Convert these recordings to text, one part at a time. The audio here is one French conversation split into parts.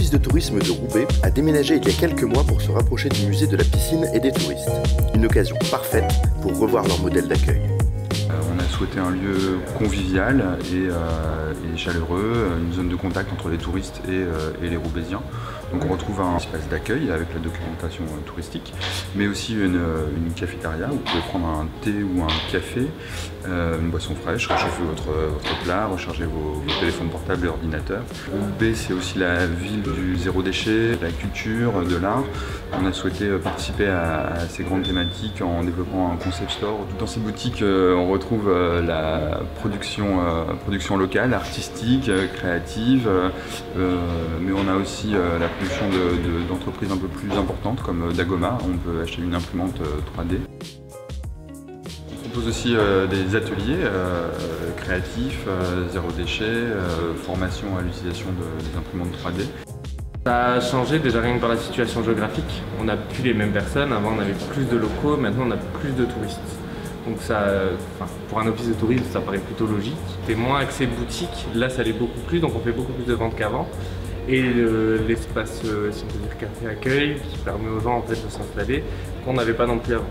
L'office de tourisme de Roubaix a déménagé il y a quelques mois pour se rapprocher du musée de la piscine et des touristes. Une occasion parfaite pour revoir leur modèle d'accueil. On a souhaité un lieu convivial et chaleureux, une zone de contact entre les touristes et les Roubaisiens. Donc on retrouve un espace d'accueil avec la documentation touristique, mais aussi une cafétéria où vous pouvez prendre un thé ou un café, une boisson fraîche, réchauffer votre plat, recharger vos téléphones portables et ordinateurs. Roubaix, c'est aussi la ville du zéro déchet, de la culture, de l'art. On a souhaité participer à ces grandes thématiques en développant un concept store. Dans ces boutiques, on retrouve la production locale, artistique, créative, mais on a aussi la production d'entreprises un peu plus importantes comme Dagoma. On peut acheter une imprimante 3D. On propose aussi des ateliers créatifs, zéro déchet, formation à l'utilisation des imprimantes 3D. Ça a changé déjà rien que par la situation géographique. On n'a plus les mêmes personnes. Avant on avait plus de locaux, maintenant on a plus de touristes. Donc ça, pour un office de tourisme, ça paraît plutôt logique. C'est moins accès boutique, là ça l'est beaucoup plus, donc on fait beaucoup plus de ventes qu'avant. Et l'espace, si on peut dire café accueil, qui permet aux gens en fait, de s'installer, qu'on n'avait pas non plus avant.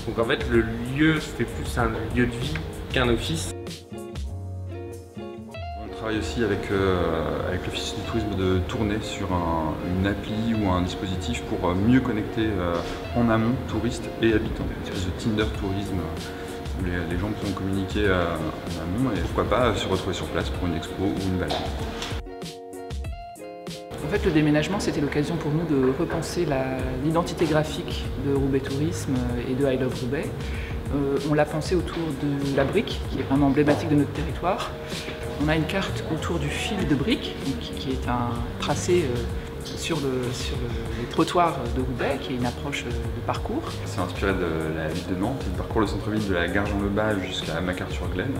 Donc en fait le lieu fait plus un lieu de vie qu'un office. On travaille aussi avec l'office du tourisme de tourner sur une appli ou un dispositif pour mieux connecter en amont touristes et habitants. Une espèce de Tinder tourisme où les gens pourront communiquer en amont et pourquoi pas se retrouver sur place pour une expo ou une balade. En fait, le déménagement, c'était l'occasion pour nous de repenser l'identité graphique de Roubaix Tourisme et de I Love Roubaix. On l'a pensé autour de la brique, qui est vraiment emblématique de notre territoire. On a une carte autour du fil de brique, qui est un tracé sur les trottoirs de Roubaix, qui est une approche de parcours. C'est inspiré de la ville de Nantes. Il parcourt le centre-ville de la gare Jean-Lebas jusqu'à Macar-sur-Glane,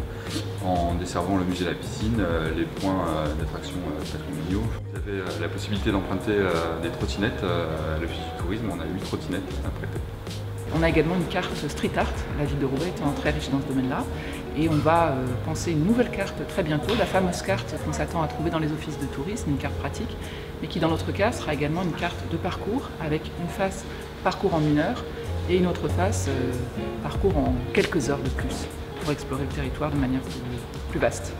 en desservant le musée de la piscine, les points d'attraction patrimoniaux. Vous avez la possibilité d'emprunter des trottinettes à l'office du tourisme. On a 8 trottinettes à prêter. On a également une carte street art, la ville de Roubaix étant très riche dans ce domaine-là. Et on va penser une nouvelle carte très bientôt, la fameuse carte qu'on s'attend à trouver dans les offices de tourisme, une carte pratique, mais qui dans notre cas sera également une carte de parcours avec une face parcours en 1 heure et une autre face parcours en quelques heures de plus pour explorer le territoire de manière plus vaste.